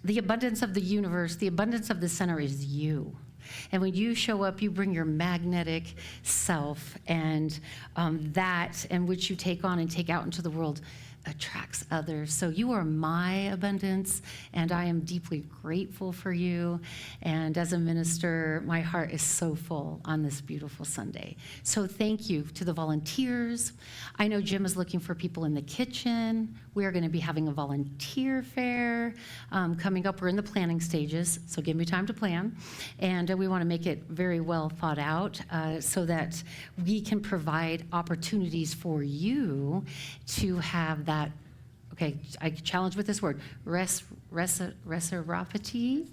the abundance of the universe, the abundance of the center is you. And when you show up, you bring your magnetic self, and that and which you take on and take out into the world attracts others. So you are my abundance, and I am deeply grateful for you. And as a minister, my heart is so full on this beautiful Sunday. So thank you to the volunteers. I know Jim is looking for people in the kitchen. We are going to be having a volunteer fair coming up. We're in the planning stages, so give me time to plan. And we want to make it very well thought out so that we can provide opportunities for you to have that, okay, I challenge with this word, reciprocity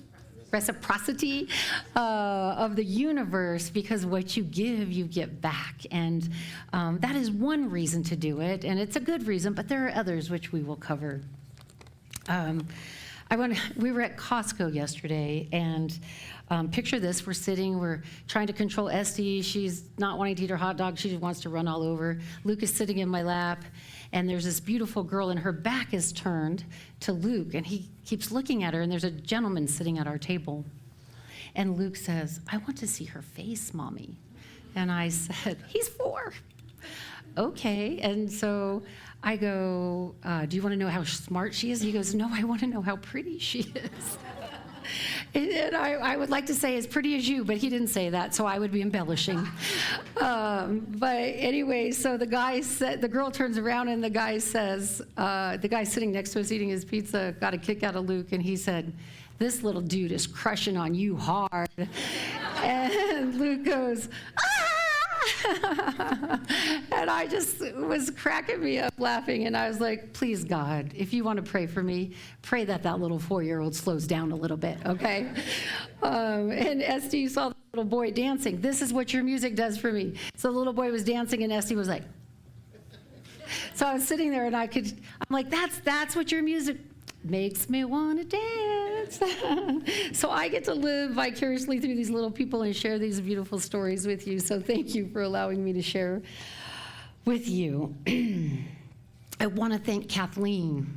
of the universe, because what you give, you get back. And that is one reason to do it, and it's a good reason, but there are others which we will cover. We were at Costco yesterday, and picture this, we're trying to control Esty. She's not wanting to eat her hot dog, she just wants to run all over. Luke is sitting in my lap, and there's this beautiful girl, and her back is turned to Luke, and he keeps looking at her, and there's a gentleman sitting at our table. And Luke says, "I want to see her face, Mommy." And I said, "He's 4. Okay. And so I go, "Do you want to know how smart she is?" And he goes, "No, I want to know how pretty she is." And I would like to say as pretty as you, but he didn't say that, so I would be embellishing. But anyway, so the girl turns around, and the guy says, the guy sitting next to us eating his pizza got a kick out of Luke, and he said, "This little dude is crushing on you hard." And Luke goes, "Ah!" And I just was cracking me up laughing, and I was like, "Please, God, if you want to pray for me, pray that little 4-year-old slows down a little bit, okay?" And Esty saw the little boy dancing. This is what your music does for me. So the little boy was dancing, and Esty was like, so I was sitting there, and I'm like, that's what your music makes me want to dance. So I get to live vicariously through these little people and share these beautiful stories with you. So thank you for allowing me to share with you. I want to thank Kathleen.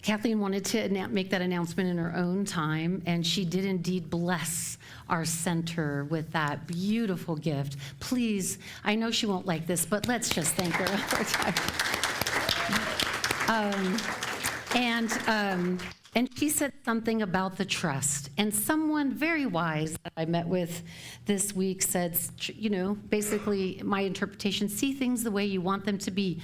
Kathleen wanted to make that announcement in her own time, and she did indeed bless our center with that beautiful gift. Please, I know she won't like this, but let's just thank her one more time. And she said something about the trust. And someone very wise that I met with this week said, basically my interpretation, see things the way you want them to be.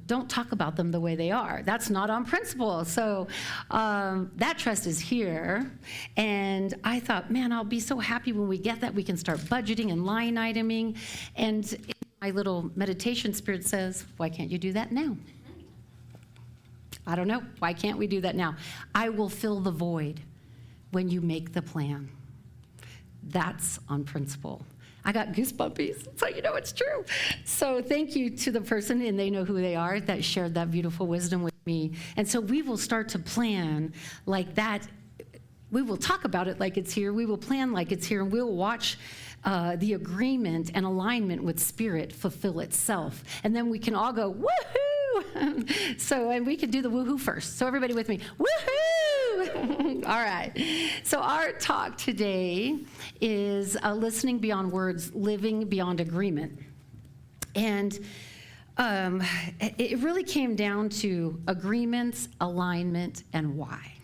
Don't talk about them the way they are. That's not on principle. So that trust is here. And I thought, man, I'll be so happy when we get that. We can start budgeting and line iteming. And my little meditation spirit says, why can't you do that now? I don't know. Why can't we do that now? I will fill the void when you make the plan. That's on principle. I got goosebumpies, so you know it's true. So thank you to the person, and they know who they are, that shared that beautiful wisdom with me. And so we will start to plan like that. We will talk about it like it's here. We will plan like it's here, and we'll watch the agreement and alignment with spirit fulfill itself. And then we can all go, woohoo! So, and we can do the woohoo first. So everybody with me, woohoo! All right. So our talk today is listening beyond words, living beyond agreement. And it really came down to agreements, alignment, and why.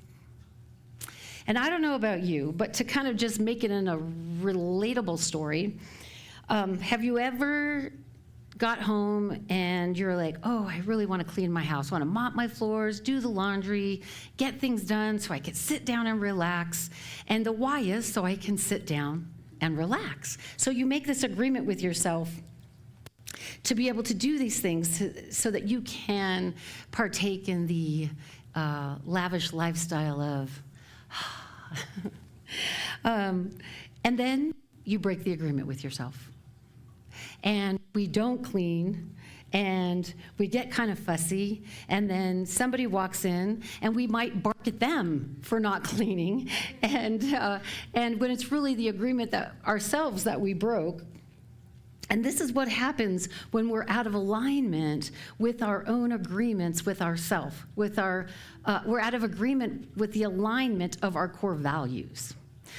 And I don't know about you, but to kind of just make it in a relatable story, have you ever got home and you're like, oh, I really want to clean my house. I want to mop my floors, do the laundry, get things done so I can sit down and relax. And the why is so I can sit down and relax. So you make this agreement with yourself to be able to do these things so that you can partake in the lavish lifestyle of, and then you break the agreement with yourself. And we don't clean, and we get kind of fussy, and then somebody walks in, and we might bark at them for not cleaning, and when it's really the agreement that ourselves that we broke, And this is what happens when we're out of alignment with our own agreements with ourselves, we're out of agreement with the alignment of our core values.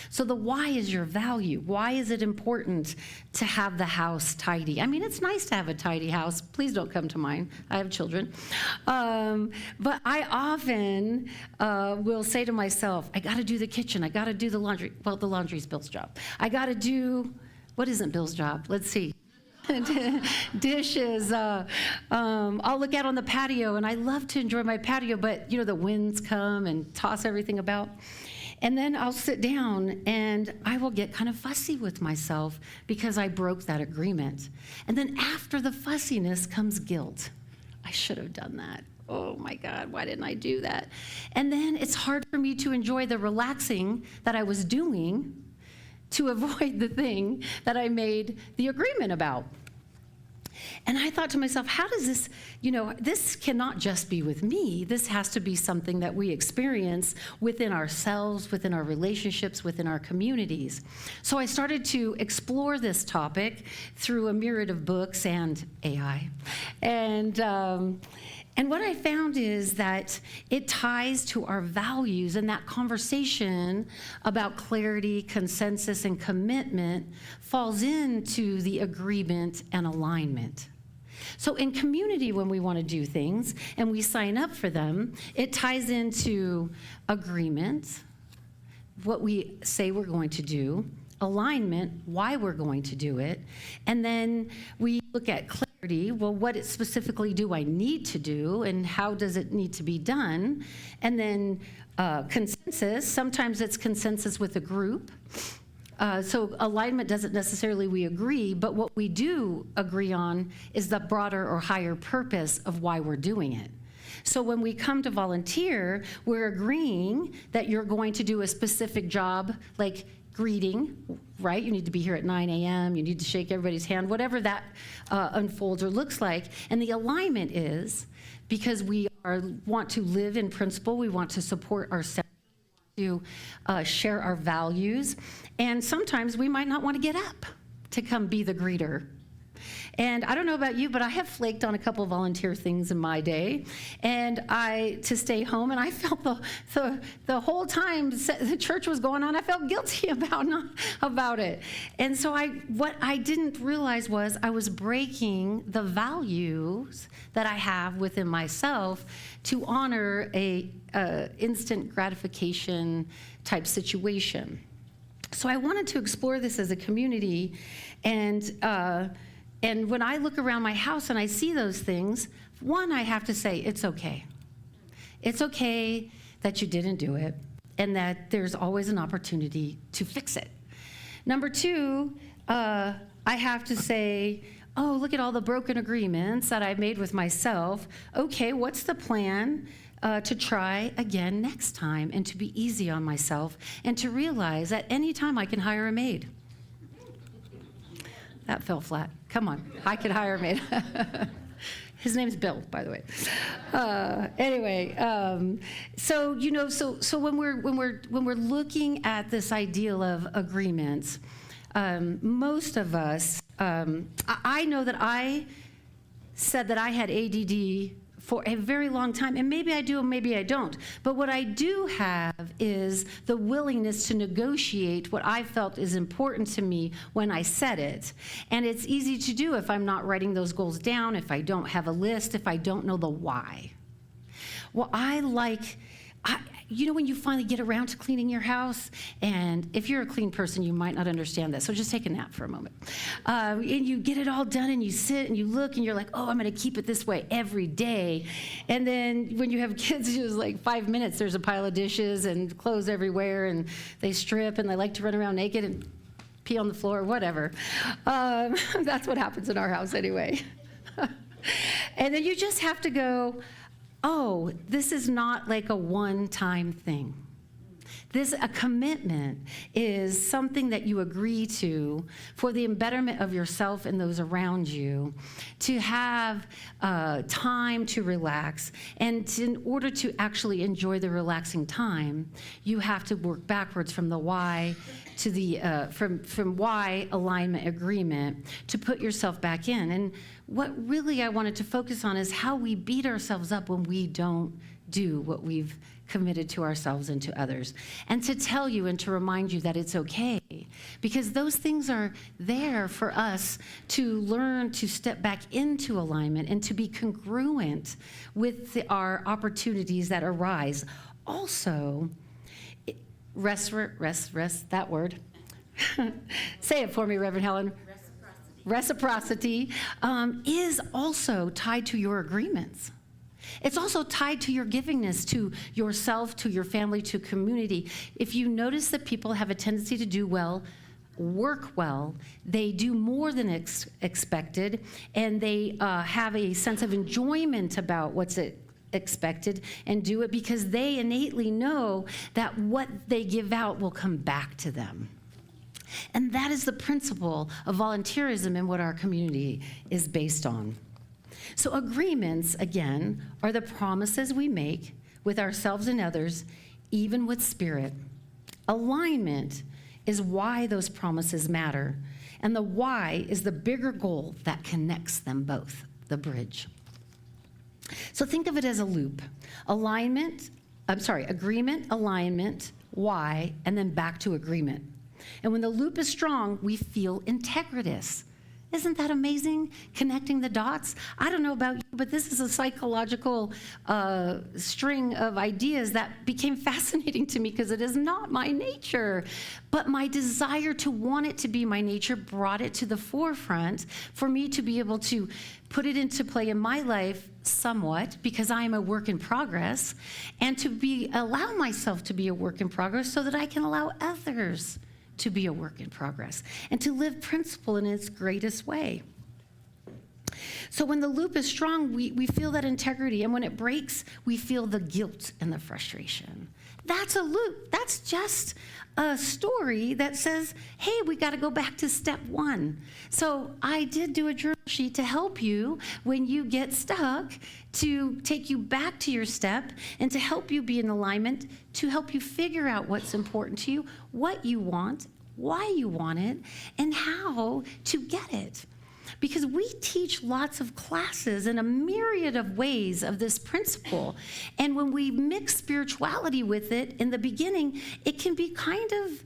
So the why is your value. Why is it important to have the house tidy? I mean, it's nice to have a tidy house. Please don't come to mine. I have children. But I often will say to myself, I got to do the kitchen. I got to do the laundry. Well, the laundry's Bill's job. I got to do, what isn't Bill's job? Let's see. Dishes. I'll look out on the patio, and I love to enjoy my patio, but, the winds come and toss everything about. And then I'll sit down and I will get kind of fussy with myself because I broke that agreement. And then after the fussiness comes guilt. I should have done that. Oh my God, why didn't I do that? And then it's hard for me to enjoy the relaxing that I was doing to avoid the thing that I made the agreement about. And I thought to myself, how does this, this cannot just be with me. This has to be something that we experience within ourselves, within our relationships, within our communities. So I started to explore this topic through a myriad of books and AI. And what I found is that it ties to our values, and that conversation about clarity, consensus, and commitment falls into the agreement and alignment. So in community, when we want to do things and we sign up for them, it ties into agreement, what we say we're going to do, alignment, why we're going to do it, and then we look at clarity. Well, what specifically do I need to do, and how does it need to be done? And then consensus. Sometimes it's consensus with a group. So alignment doesn't necessarily we agree, but what we do agree on is the broader or higher purpose of why we're doing it. So when we come to volunteer, we're agreeing that you're going to do a specific job, like greeting, right? You need to be here at 9 a.m. You need to shake everybody's hand, whatever that unfolds or looks like. And the alignment is because we want to live in principle. We want to support ourselves, to share our values. And sometimes we might not want to get up to come be the greeter. And I don't know about you, but I have flaked on a couple volunteer things in my day, and to stay home, and I felt the whole time the church was going on, I felt guilty about it. And so what I didn't realize was I was breaking the values that I have within myself to honor a instant gratification type situation. So I wanted to explore this as a community, and when I look around my house and I see those things, one, I have to say, it's okay. It's okay that you didn't do it, and that there's always an opportunity to fix it. Number two, I have to say, oh, look at all the broken agreements that I've made with myself. Okay, what's the plan to try again next time, and to be easy on myself, and to realize that any time I can hire a maid. That fell flat. Come on, I could hire a maid. His name's Bill, by the way. Anyway, so when we're looking at this ideal of agreements, most of us, I know that I said that I had ADD for a very long time, and maybe I do and maybe I don't. But what I do have is the willingness to negotiate what I felt is important to me when I said it. And it's easy to do if I'm not writing those goals down, if I don't have a list, if I don't know the why. Well, when you finally get around to cleaning your house, and if you're a clean person, you might not understand this, so just take a nap for a moment. And you get it all done, and you sit and you look, and you're like, oh, I'm going to keep it this way every day. And then when you have kids, it's just like 5 minutes, there's a pile of dishes and clothes everywhere, and they strip, and they like to run around naked and pee on the floor, whatever. That's what happens in our house anyway. And then you just have to go, oh, this is not like a one-time thing. A commitment is something that you agree to for the betterment of yourself and those around you, to have time to relax. And in order to actually enjoy the relaxing time, you have to work backwards from the why to the from why alignment agreement to put yourself back in. And what really I wanted to focus on is how we beat ourselves up when we don't do what we've committed to ourselves and to others, and to tell you and to remind you that it's okay, because those things are there for us to learn to step back into alignment and to be congruent with our opportunities that arise. Also, rest, that word. Say it for me, Reverend Helen. Reciprocity is also tied to your agreements. It's also tied to your givingness to yourself, to your family, to community. If you notice that people have a tendency to do well, work well, they do more than expected, and they have a sense of enjoyment about what's expected and do it because they innately know that what they give out will come back to them. And that is the principle of volunteerism and what our community is based on. So agreements, again, are the promises we make with ourselves and others, even with spirit. Alignment is why those promises matter, and the why is the bigger goal that connects them both, the bridge. So think of it as a loop. Agreement, alignment, why, and then back to agreement. And when the loop is strong, we feel integritous. Isn't that amazing? Connecting the dots. I don't know about you, but this is a psychological string of ideas that became fascinating to me because it is not my nature. But my desire to want it to be my nature brought it to the forefront for me to be able to put it into play in my life somewhat, because I am a work in progress, and to allow myself to be a work in progress so that I can allow others to be a work in progress and to live principle in its greatest way. So when the loop is strong, we feel that integrity, and when it breaks, we feel the guilt and the frustration. That's a loop. That's just a story that says, hey, we got to go back to step one. So I did do a journal sheet to help you when you get stuck, to take you back to your step and to help you be in alignment, to help you figure out what's important to you, what you want, why you want it, and how to get it. Because we teach lots of classes in a myriad of ways of this principle. And when we mix spirituality with it in the beginning, it can be kind of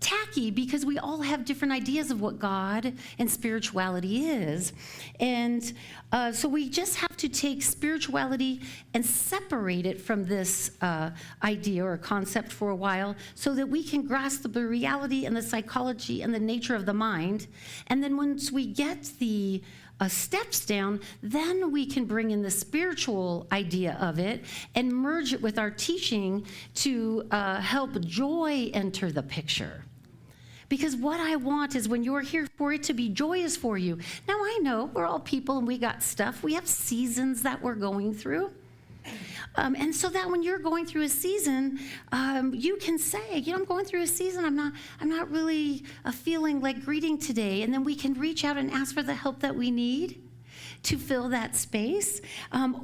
tacky, because we all have different ideas of what God and spirituality is. And so we just have to take spirituality and separate it from this idea or concept for a while, so that we can grasp the reality and the psychology and the nature of the mind. And then once we get the steps down, then we can bring in the spiritual idea of it and merge it with our teaching to help joy enter the picture. Because what I want is, when you're here, for it to be joyous for you. Now, I know we're all people and we got stuff. We have seasons that we're going through. And so that when you're going through a season, you can say, I'm going through a season. I'm not really feeling like greeting today. And then we can reach out and ask for the help that we need to fill that space.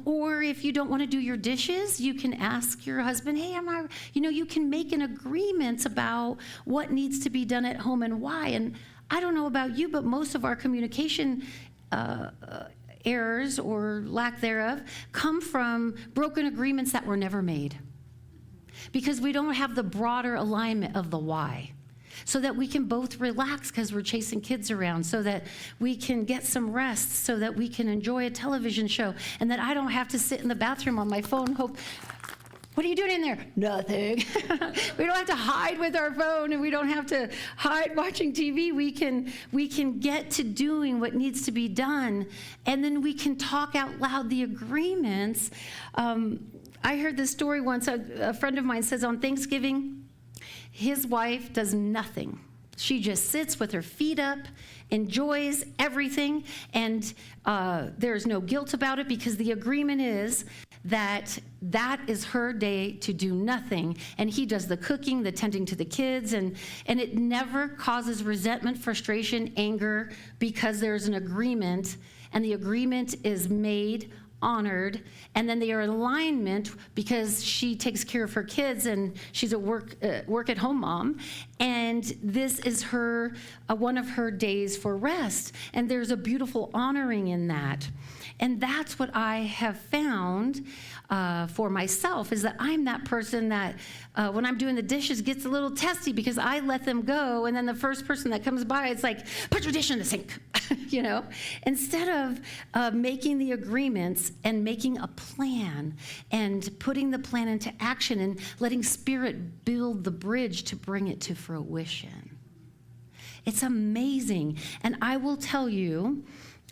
Or if you don't want to do your dishes, you can ask your husband, hey, you can make an agreement about what needs to be done at home and why. And I don't know about you, but most of our communication errors or lack thereof come from broken agreements that were never made, because we don't have the broader alignment of the why, so that we can both relax because we're chasing kids around, so that we can get some rest, so that we can enjoy a television show, and that I don't have to sit in the bathroom on my phone. What are you doing in there? Nothing. We don't have to hide with our phone, and we don't have to hide watching TV. We can get to doing what needs to be done, and then we can talk out loud the agreements. I heard this story once. A friend of mine says on Thanksgiving, his wife does nothing. She just sits with her feet up, enjoys everything, and there's no guilt about it, because the agreement is that is her day to do nothing, and he does the cooking, the tending to the kids, and it never causes resentment, frustration, anger, because there's an agreement, and the agreement is made, honored, and then they are in alignment because she takes care of her kids and she's a work at home mom, and this is her one of her days for rest, and there's a beautiful honoring in that. And that's what I have found for myself, is that I'm that person that when I'm doing the dishes gets a little testy because I let them go, and then the first person that comes by, it's like, put your dish in the sink, you know? Instead of making the agreements and making a plan and putting the plan into action and letting Spirit build the bridge to bring it to fruition. It's amazing. And I will tell you,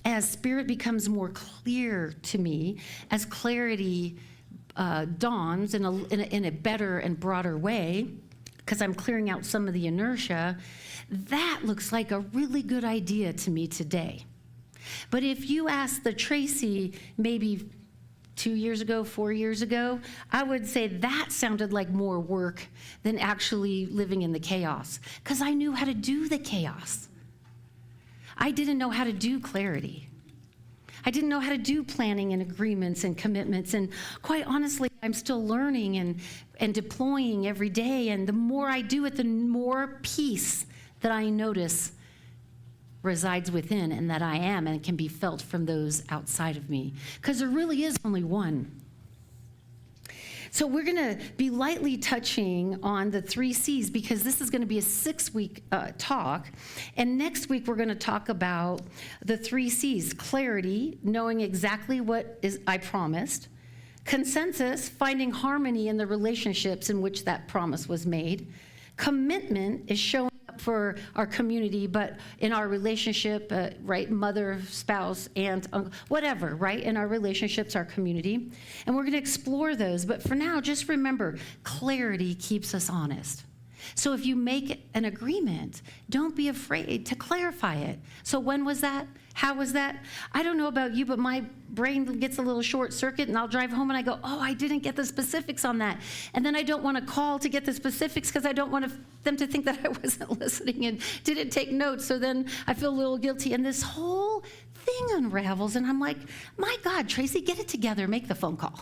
as Spirit becomes more clear to me, as clarity dawns in a better and broader way, because I'm clearing out some of the inertia, that looks like a really good idea to me today. But if you ask the Tracey maybe 2 years ago, 4 years ago, I would say that sounded like more work than actually living in the chaos, because I knew how to do the chaos. I didn't know how to do clarity. I didn't know how to do planning and agreements and commitments. And quite honestly, I'm still learning and deploying every day. And the more I do it, the more peace that I notice resides within and that I am, and it can be felt from those outside of me. Because there really is only one. So we're going to be lightly touching on the 3 C's, because this is going to be a 6-week talk. And next week, we're going to talk about the 3 C's: clarity, knowing exactly what is I promised; consensus, finding harmony in the relationships in which that promise was made; commitment is showing up for our community, but in our relationship, right, mother, spouse, aunt, uncle, whatever, right, in our relationships, our community. And we're going to explore those. But for now, just remember, clarity keeps us honest. So if you make an agreement, don't be afraid to clarify it. So when was that? How was that? I don't know about you, but my brain gets a little short circuit, and I'll drive home and I go, oh, I didn't get the specifics on that. And then I don't want to call to get the specifics because I don't want them to think that I wasn't listening and didn't take notes. So then I feel a little guilty. And this whole thing unravels, and I'm like, my God, Tracey, get it together. Make the phone call.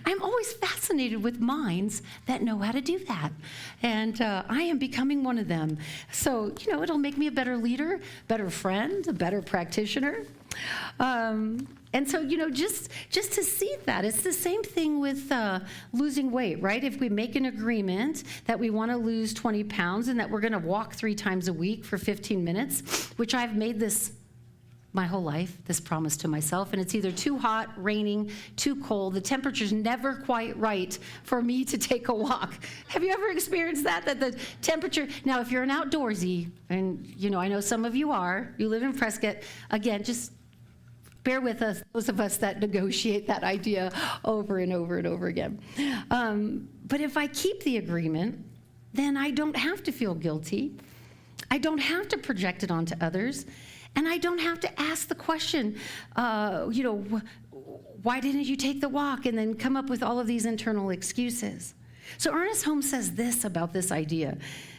I'm always fascinated with minds that know how to do that. And I am becoming one of them. So, it'll make me a better leader, better friend, a better practitioner. And so, just to see that, it's the same thing with losing weight, right? If we make an agreement that we want to lose 20 pounds and that we're going to walk 3 times a week for 15 minutes, which I've made this my whole life, this promise to myself, and it's either too hot, raining, too cold. The temperature's never quite right for me to take a walk. Have you ever experienced that the temperature, now if you're an outdoorsy, and I know some of you are, you live in Prescott, again, just bear with us, those of us that negotiate that idea over and over and over again. But if I keep the agreement, then I don't have to feel guilty. I don't have to project it onto others. And I don't have to ask the question, why didn't you take the walk? And then come up with all of these internal excuses. So Ernest Holmes says this about this idea.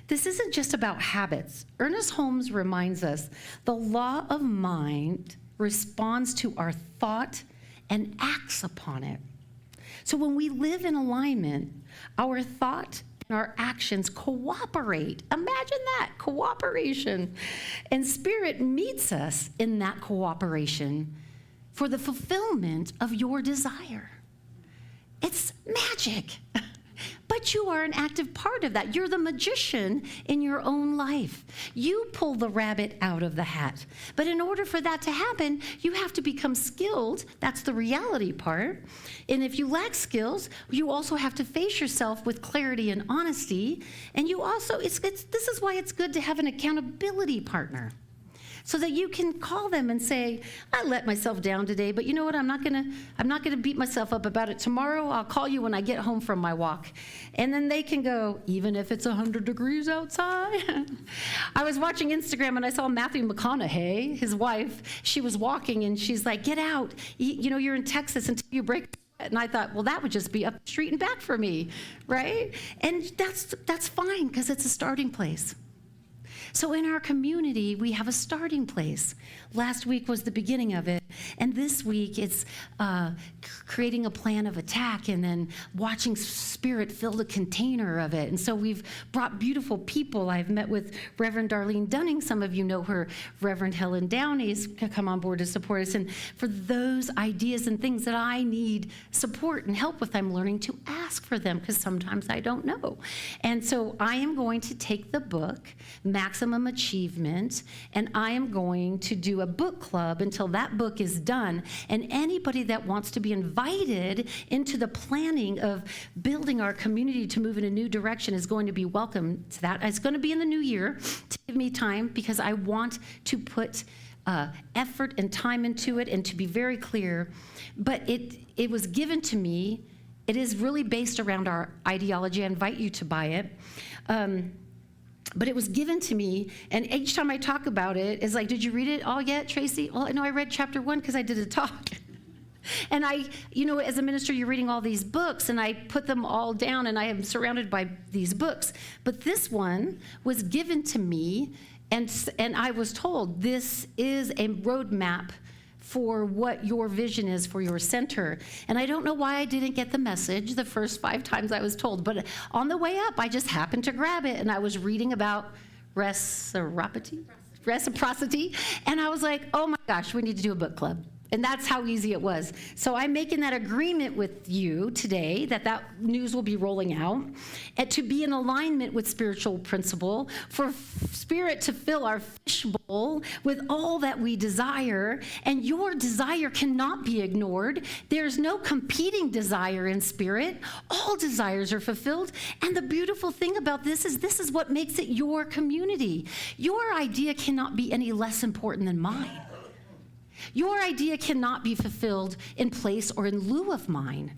This isn't just about habits. Ernest Holmes reminds us the law of mind responds to our thought and acts upon it. So when we live in alignment, our thought our actions cooperate. Imagine that, cooperation. And Spirit meets us in that cooperation for the fulfillment of your desire. It's magic. But you are an active part of that. You're the magician in your own life. You pull the rabbit out of the hat. But in order for that to happen, you have to become skilled. That's the reality part. And if you lack skills, you also have to face yourself with clarity and honesty. And you also, this is why it's good to have an accountability partner, so that you can call them and say, I let myself down today, but you know what? I'm not gonna beat myself up about it. Tomorrow, I'll call you when I get home from my walk. And then they can go, even if it's 100 degrees outside. I was watching Instagram and I saw Matthew McConaughey, his wife. She was walking and she's like, get out. You're in Texas until you break And I thought, well, that would just be up the street and back for me, right? And that's fine, because it's a starting place. So in our community, we have a starting place. Last week was the beginning of it, and this week it's creating a plan of attack and then watching Spirit fill the container of it. And so we've brought beautiful people. I've met with Reverend Darlene Dunning. Some of you know her. Reverend Helen Downey's come on board to support us. And for those ideas and things that I need support and help with, I'm learning to ask for them, because sometimes I don't know. And so I am going to take the book, Maximum Achievement, and I am going to do a book club until that book is done. And anybody that wants to be invited into the planning of building our community to move in a new direction is going to be welcome to that. It's going to be in the new year, to give me time, because I want to put effort and time into it, and to be very clear. But it was given to me. It is really based around our ideology. I invite you to buy it. But it was given to me, and each time I talk about it, it's like, did you read it all yet, Tracey? Well, I know I read chapter 1 because I did a talk. And as a minister, you're reading all these books, and I put them all down, and I am surrounded by these books. But this one was given to me, and I was told, this is a roadmap for what your vision is for your center. And I don't know why I didn't get the message the first 5 times I was told, but on the way up, I just happened to grab it, and I was reading about reciprocity, and I was like, oh my gosh, we need to do a book club. And that's how easy it was. So I'm making that agreement with you today that news will be rolling out, and to be in alignment with spiritual principle, for Spirit to fill our fishbowl with all that we desire. And your desire cannot be ignored. There's no competing desire in Spirit. All desires are fulfilled. And the beautiful thing about this is what makes it your community. Your idea cannot be any less important than mine. Your idea cannot be fulfilled in place or in lieu of mine.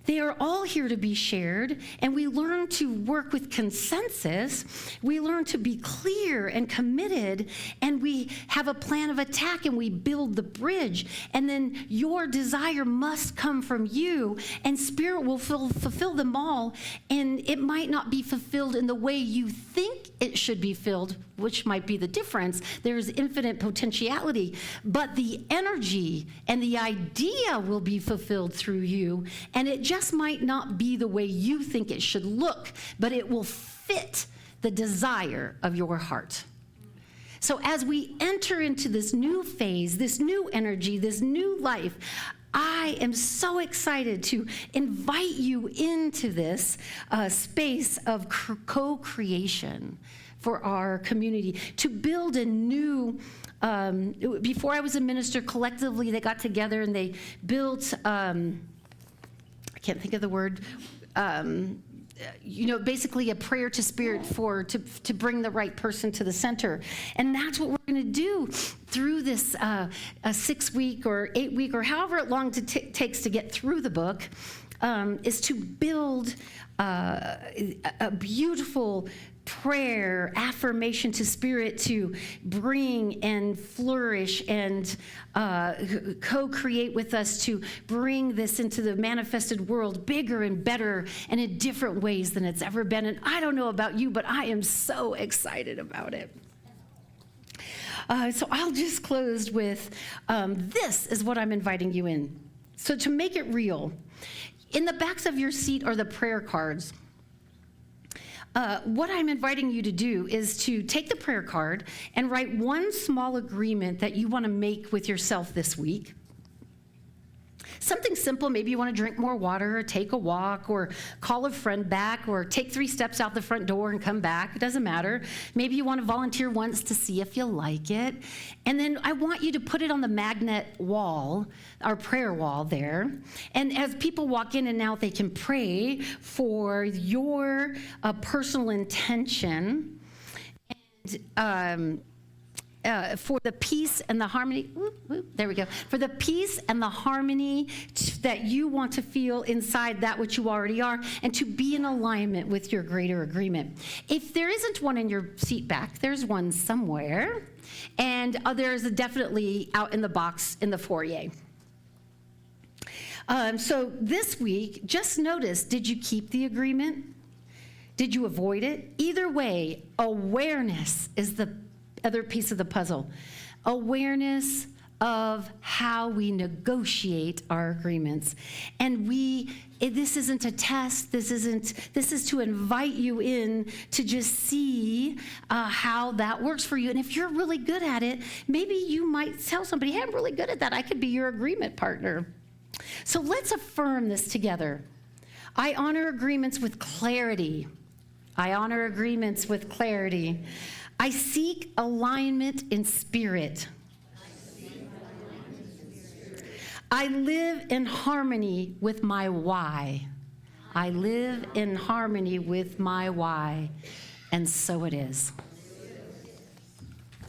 They are all here to be shared, and we learn to work with consensus. We learn to be clear and committed, and we have a plan of attack, and we build the bridge. And then your desire must come from you, and Spirit will fulfill them all. And it might not be fulfilled in the way you think it should be filled, which might be the difference. There's infinite potentiality, but the energy and the idea will be fulfilled through you, and it just might not be the way you think it should look, but it will fit the desire of your heart. So as we enter into this new phase, this new energy, this new life, I am so excited to invite you into this space of co-creation for our community, to build a new, before I was a minister, collectively they got together and they built, I can't think of the word, basically a prayer to Spirit to bring the right person to the center. And that's what we're going to do through this a 6-week or 8-week or however long it takes to get through the book, is to build a beautiful prayer, affirmation to Spirit to bring and flourish and co-create with us to bring this into the manifested world bigger and better and in different ways than it's ever been. And I don't know about you, but I am so excited about it. So I'll just close with this is what I'm inviting you in. So to make it real, in the backs of your seat are the prayer cards. What I'm inviting you to do is to take the prayer card and write one small agreement that you want to make with yourself this week. Something simple, maybe you want to drink more water or take a walk or call a friend back or take 3 steps out the front door and come back. It doesn't matter. Maybe you want to volunteer once to see if you like it. And then I want you to put it on the magnet wall, our prayer wall there. And as people walk in and out, they can pray for your personal intention and for the peace and the harmony, there we go, for the peace and the harmony that you want to feel inside that which you already are, and to be in alignment with your greater agreement. If there isn't one in your seat back, there's one somewhere, and there's definitely out in the box in the foyer. So this week, just notice, did you keep the agreement? Did you avoid it? Either way, awareness is the other piece of the puzzle. Awareness of how we negotiate our agreements. And this isn't a test, this is to invite you in to just see how that works for you. And if you're really good at it, maybe you might tell somebody, hey, I'm really good at that. I could be your agreement partner. So let's affirm this together. I honor agreements with clarity. I honor agreements with clarity. I seek alignment in spirit. I live in harmony with my why. I live in harmony with my why. And so it is.